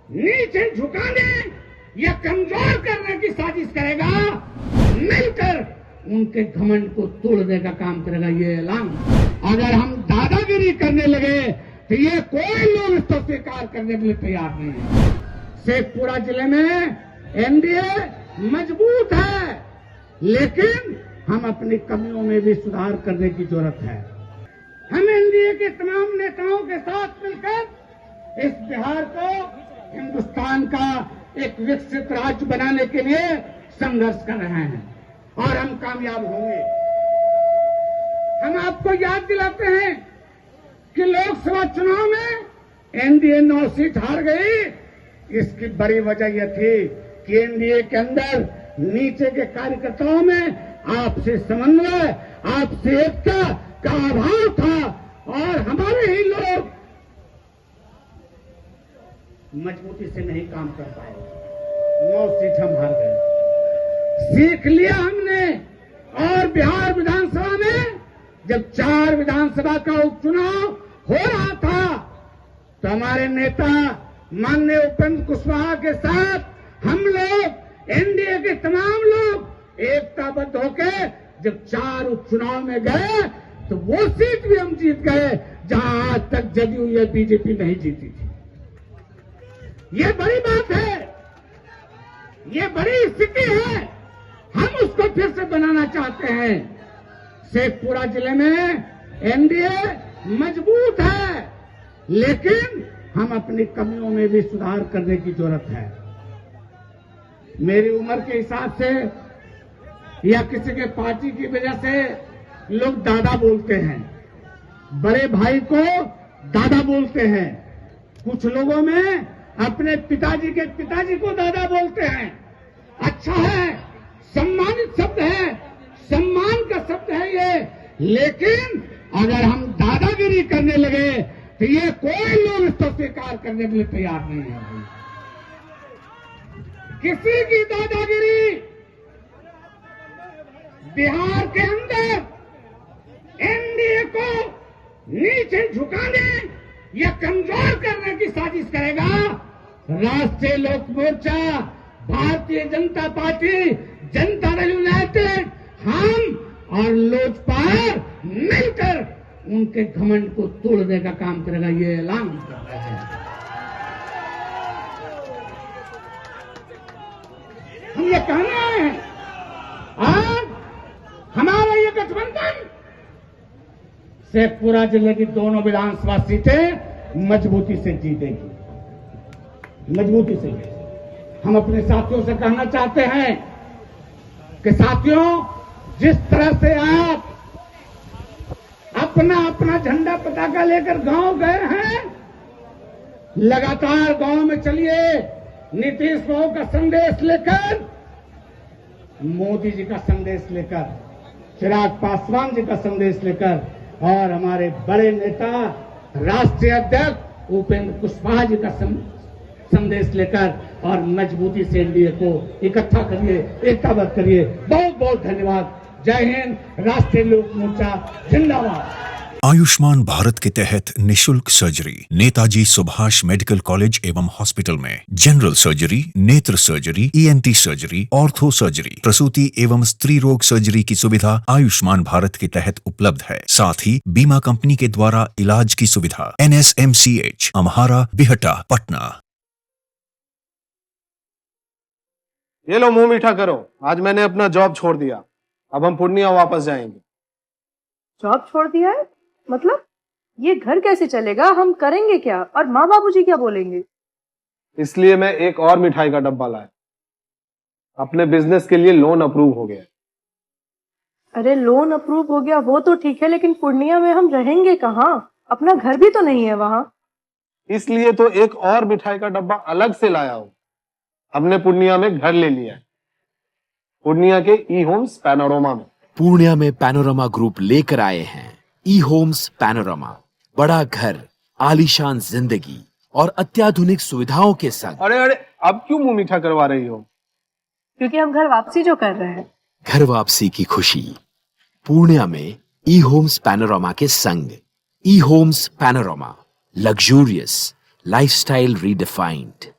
नीचे झुकाने या कमजोर करने की साजिश करेगा, मिलकर उनके घमंड को तोड़ने का काम करेगा ये ऐलान। अगर हम दादागिरी करने लगे तो ये कोई लोग इसको स्वीकार करने के लिए तैयार नहीं है। शेखपुरा जिले में एनडीए मजबूत है, लेकिन हम अपनी कमियों में भी सुधार करने की जरूरत है। हम एनडीए के तमाम नेताओं के साथ मिलकर इस बिहार को हिंदुस्तान का एक विकसित राज्य बनाने के लिए संघर्ष कर रहे हैं और हम कामयाब होंगे। हम आपको याद दिलाते हैं कि लोकसभा चुनाव में एनडीए 9 सीट हार गई। इसकी बड़ी वजह यह थी कि एनडीए के अंदर नीचे के कार्यकर्ताओं में आपसे समन्वय, आपसे एकता का अभाव था और हमारे ही लोग मजबूती से नहीं काम कर पाए। 9 सीट हम हार गए। सीख लिया हमने। और बिहार विधानसभा में जब 4 विधानसभा का उपचुनाव हो रहा था तो हमारे नेता माननीय उपेंद्र कुशवाहा के साथ हम लोग एनडीए के तमाम लोग एकताबद्ध होकर जब 4 उपचुनाव में गए तो वो सीट भी हम जीत गए जहां आज तक जदयू या बीजेपी नहीं जीती थी। ये बड़ी बात है, ये बड़ी स्थिति है। हम उसको फिर से बनाना चाहते हैं। शेखपुरा जिले में एनडीए मजबूत है, लेकिन हम अपनी कमियों में भी सुधार करने की जरूरत है। मेरी उम्र के हिसाब से या किसी के पार्टी की वजह से लोग दादा बोलते हैं, बड़े भाई को दादा बोलते हैं। कुछ लोगों में अपने पिताजी के पिताजी को दादा बोलते हैं। अच्छा है, सम्मानित शब्द है, सम्मान का शब्द है ये, लेकिन अगर हम दादागिरी करने लगे तो ये कोई लोग इसको स्वीकार करने के लिए तैयार नहीं है। किसी की दादागिरी बिहार के अंदर एनडीए को नीचे झुकाने या कमजोर करने की साजिश करेगा। राष्ट्रीय लोक मोर्चा, भारतीय जनता पार्टी, जनता दल यूनाइटेड, हम और लोजपा मिलकर उनके घमंड को तोड़ने का काम करेगा ये ऐलान कर रहे हैं। हम ये कहना है, आज हमारा ये गठबंधन शेखपुरा जिले की दोनों विधानसभा सीटें मजबूती से जीतेगी, मजबूती से। हम अपने साथियों से कहना चाहते हैं कि साथियों, जिस तरह से आप अपना अपना झंडा पताका लेकर गांव गए हैं, लगातार गांव में चलिए। नीतीश बाबू का संदेश लेकर, मोदी जी का संदेश लेकर, चिराग पासवान जी का संदेश लेकर और हमारे बड़े नेता राष्ट्रीय अध्यक्ष उपेंद्र कुशवाहा जी का संदेश लेकर और मजबूती से एनडीए को इकट्ठा करिए, एकताबद्ध करिए। बहुत बहुत धन्यवाद। जय हिंद। राष्ट्रीय लोक मोर्चा जिंदाबाद। आयुष्मान भारत के तहत निशुल्क surgery Netaji Subhash medical college एवं हॉस्पिटल में जनरल सर्जरी, नेत्र surgery, ENT surgery, ortho surgery, प्रसूति एवं स्त्री रोग सर्जरी की सुविधा आयुष्मान भारत के तहत उपलब्ध है। साथ ही बीमा कंपनी के द्वारा इलाज की सुविधा। NSMCH, अम्हारा, बिहटा, पटना। ये लो मुंह मीठा करो। आज मैंने अपना जॉब छोड़ दिया, अब हम पूर्णिया वापस जाएंगे। जॉब छोड़ दिया है? मतलब ये घर कैसे चलेगा? हम करेंगे क्या? और माँ बाबूजी क्या बोलेंगे? इसलिए मैं एक और मिठाई का डब्बा लाया। अपने बिजनेस के लिए लोन अप्रूव हो गया। अरे लोन अप्रूव हो गया वो तो ठीक है, लेकिन पूर्णिया में हम रहेंगे कहाँ? अपना घर भी तो नहीं है वहाँ। इसलिए तो एक और मिठाई का डब्बा अलग से लाया हूँ। हमने पूर्णिया में घर ले लिया है, पूर्णिया के ई होम्स पैनोरमा में। पूर्णिया में पैनोरमा ग्रुप लेकर आए हैं ई होम्स पैनोरमा। बड़ा घर, आलीशान जिंदगी और अत्याधुनिक सुविधाओं के संग। अरे अरे, अब क्यों मुंह मीठा करवा रही हो? क्योंकि हम घर वापसी जो कर रहे हैं। घर वापसी की खुशी पूर्णिया में ई होम्स पैनोरमा के संग। E Homes Panorama, luxurious lifestyle redefined.